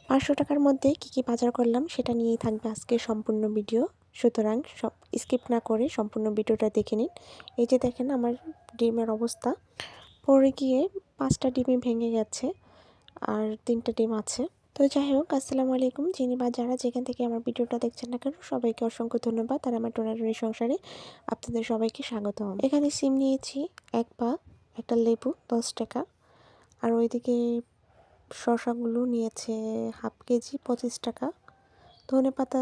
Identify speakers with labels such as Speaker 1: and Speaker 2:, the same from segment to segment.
Speaker 1: ৳500 মধ্যে কি বাজার করলাম সেটা নিয়েই থাকবে আজকের সম্পূর্ণ ভিডিও। সুতরাং সব স্কিপ না করে সম্পূর্ণ ভিডিওটা দেখে নিন। এই যে দেখেন আমার ডিমের অবস্থা। পড়ে গিয়ে 5টা ডিমই ভেঙে গেছে আর 3টা ডিম আছে। তো যাই হোক, আসসালামু আলাইকুম। যিনি বা যারা যেখান থেকে আমার ভিডিওটা দেখছেন না কেন, সবাইকে অসংখ্য ধন্যবাদ। আর আমার টোনাটুনি সংসারে আপনাদের সবাইকে স্বাগতম। এখানে সিম নিয়েছি 1 পা, একটা লেবু ৳10, আর ওইদিকে শসাগুলো নিয়েছে হাফ কেজি ৳25, ধনেপাতা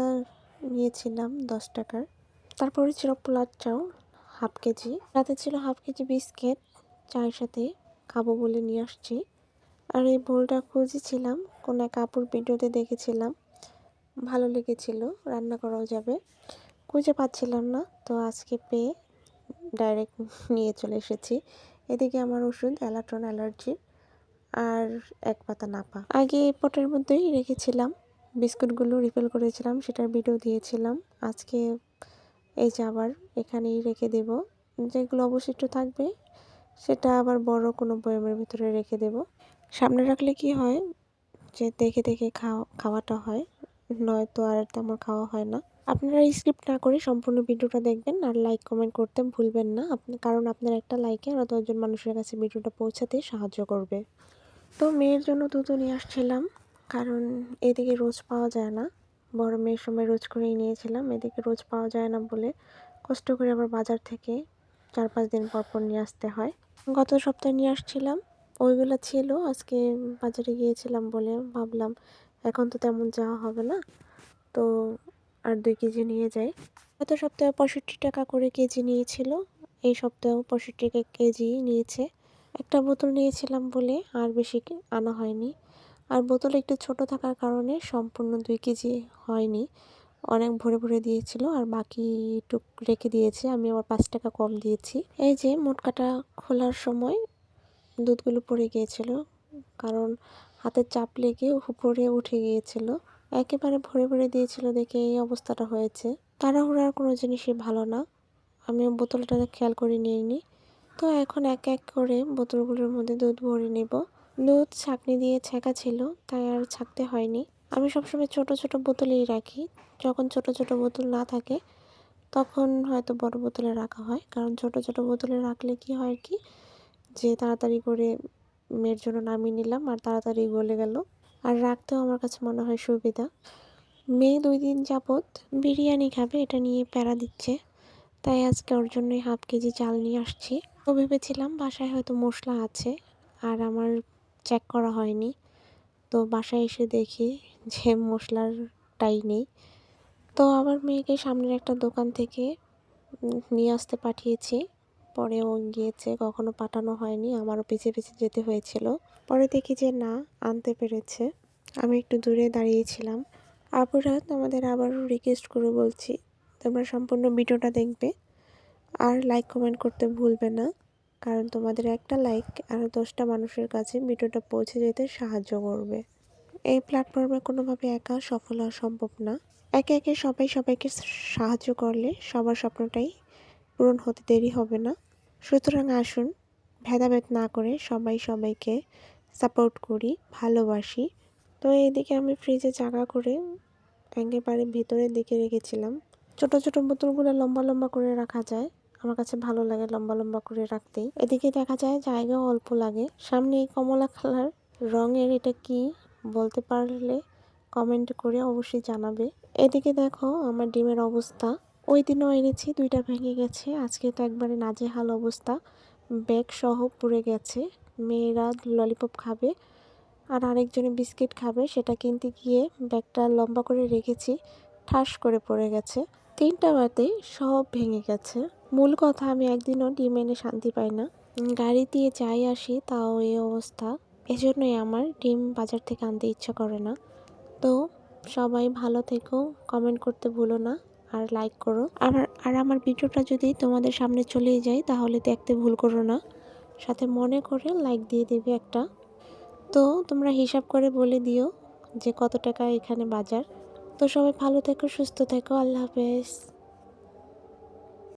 Speaker 1: নিয়েছিলাম ৳10। তারপরে ছিল পোলার চাল হাফ কেজি, সাথে ছিল হাফ কেজি বিস্কিট, চায়ের সাথে খাবো বলে নিয়ে আসছি। আর এই বোলটা খুঁজেছিলাম, কোনো এক আপুর ভিডিওতে দেখেছিলাম, ভালো লেগেছিল, রান্না করাও যাবে, খুঁজে পাচ্ছিলাম না, তো আজকে পেয়ে ডাইরেক্ট নিয়ে চলে এসেছি। এদিকে আমার ওষুধ অ্যালাট্রন অ্যালার্জির, আর 1 পাতা নাপা আগে এই পটের মধ্যেই রেখেছিলাম। বিস্কুটগুলো রিফিল করেছিলাম, সেটার ভিডিও দিয়েছিলাম। আজকে এই যে আবার এখানেই রেখে দেব। যেগুলো অবশিষ্ট থাকবে সেটা আবার বড় কোনো বয়ামের ভিতরে রেখে দেব। সামনে রাখলে কি হয় যে দেখে দেখে খাওয়াটা হয়, নয়তো আর তেমন খাওয়া হয় না। আপনারা স্কিপ না করে সম্পূর্ণ ভিডিওটা দেখবেন আর লাইক কমেন্ট করতে ভুলবেন না, কারণ আপনার একটা লাইকে আরও 10 জন মানুষের কাছে ভিডিওটা পৌঁছাতে সাহায্য করবে। তো মেয়ের জন্য দুধ নিয়ে আসছিলাম, কারণ এদিকে রোজ পাওয়া যায় না। বড় মেয়ের সময় রোজ করেই নিয়েছিলাম, এদিকে রোজ পাওয়া যায় না বলে কষ্ট করে আবার বাজার থেকে 4-5 দিন পর পর নিয়ে আসতে হয়। গত সপ্তাহে নিয়ে আসছিলাম, ওইগুলো ছিল। আজকে বাজারে গিয়েছিলাম বলে ভাবলাম এখন তো তেমন যাওয়া হবে না, তো আর 2 কেজি নিয়ে যাই। গত সপ্তাহে ৳65 করে কেজি নিয়েছিল, এই সপ্তাহেও 65 কেজি নিয়েছে। একটা বোতল নিয়েছিলাম বলে আর বেশি আনা হয়নি, আর বোতল একটু ছোট থাকার কারণে সম্পূর্ণ 2 কেজি হয়নি, অনেক ভরে ভরে দিয়েছিল আর বাকিটুক রেখে দিয়েছে। আমি আবার ৳5 কম দিয়েছি। এই যে মোটকাটা খোলার সময় দুধগুলো পড়ে গিয়েছিল, কারণ হাতের চাপ লেগে উপরে উঠে গিয়েছিল। একেবারে ভরে ভরে দিয়েছিল দেখে এই অবস্থাটা হয়েছে। তাড়াহুড়ার কোনো জিনিসই ভালো না, আমি বোতলটা খেয়াল করে নিইনি। তো এখন এক এক করে বোতলগুলোর মধ্যে দুধ ভরে নেব। দুধ ছাঁকনি দিয়ে ছেঁকা ছিল, তাই আর ছাঁকতে হয়নি। আমি সবসময় ছোট ছোট বোতলেই রাখি, যখন ছোট ছোট বোতল না থাকে তখন হয়তো বড় বোতলে রাখা হয়, কারণ ছোট ছোট বোতলে রাখলে কি হয় কি যে তাড়াতাড়ি করে মেয়ের জন্য নামিয়ে নিলাম আর তাড়াতাড়ি গলে গেল, আর রাখতেও আমার কাছে মনে হয় সুবিধা। মেয়ে 2 দিন যাবৎ বিরিয়ানি খাবে এটা নিয়ে প্যারা দিচ্ছে, তাই আজকে ওর জন্যই হাফ কেজি চাল নিয়ে আসছি। তো ভেবেছিলাম বাসায় হয়তো মশলা আছে, আর আমার চেক করা হয়নি, তো বাসায় এসে দেখি যে মশলাটাই নেই। তো আবার মেয়েকে সামনের একটা দোকান থেকে নিয়ে আসতে পাঠিয়েছি, পরে ও গিয়েছে, কখনো পাঠানো হয়নি, আমারও পিছে পিছে যেতে হয়েছিল। পরে দেখি যে না, আনতে পেরেছে। আমি একটু দূরে দাঁড়িয়েছিলাম। আপুরা তোমাদের আবারও রিকোয়েস্ট করে বলছি, তোমরা সম্পূর্ণ ভিডিওটা দেখবে আর লাইক কমেন্ট করতে ভুলবে না, কারণ তোমাদের একটা লাইক আরও 10টা মানুষের কাছে ভিডিওটা পৌঁছে যেতে সাহায্য করবে। এই প্ল্যাটফর্মে কোনোভাবে একা সফল হওয়া সম্ভব না। একে একে সবাই সবাইকে সাহায্য করলে সবার স্বপ্নটাই পূরণ হতে দেরি হবে না। সুতরাং আসুন ভেদাভেদ না করে সবাই সবাইকে সাপোর্ট করি, ভালোবাসি। তো এইদিকে আমি ফ্রিজে জায়গা করে একেবারে ভিতরের দিকে রেখেছিলাম। ছোট ছোট বোতলগুলো লম্বা লম্বা করে রাখা যায়, আমার কাছে ভালো লাগে লম্বা লম্বা করে রাখতেই। এদিকে দেখা যায় জায়গাও অল্প লাগে। সামনে এই কমলা কালার রঙের এটা কি, বলতে পারলে কমেন্ট করে অবশ্যই জানাবে। এদিকে দেখো আমার ডিমের অবস্থা, ওই দিনও এনেছি, 2টা ভেঙে গেছে। আজকে তো একবারে নাজেহাল অবস্থা, ব্যাগ সহ পুড়ে গেছে। মেয়েরা ললিপপ খাবে আর আরেকজনে বিস্কিট খাবে, সেটা কিনতে গিয়ে ব্যাগটা লম্বা করে রেখেছি, ঠাস করে পড়ে গেছে। 3টা বাতে সব ভেঙে গেছে। মূল কথা, আমি একদিনও ডিম এনে শান্তি পাই না, গাড়ি দিয়ে যাই আসি তাও এই অবস্থা। এজন্যই আমার ডিম বাজার থেকে আনতে ইচ্ছা করে না। তো সবাই ভালো থেকো, কমেন্ট করতে ভুলো না, আর লাইক করো। আমার ভিডিওটা যদি তোমাদের সামনে চলেই যায় তাহলে দেখতে ভুল করো না, সাথে মনে করে লাইক দিয়ে দিবে একটা। তো তোমরা হিসাব করে বলে দিও যে কত টাকা এখানে বাজার। তো সবাই ভালো থেকো, সুস্থ থেকো, আল্লাহ হাফেজ।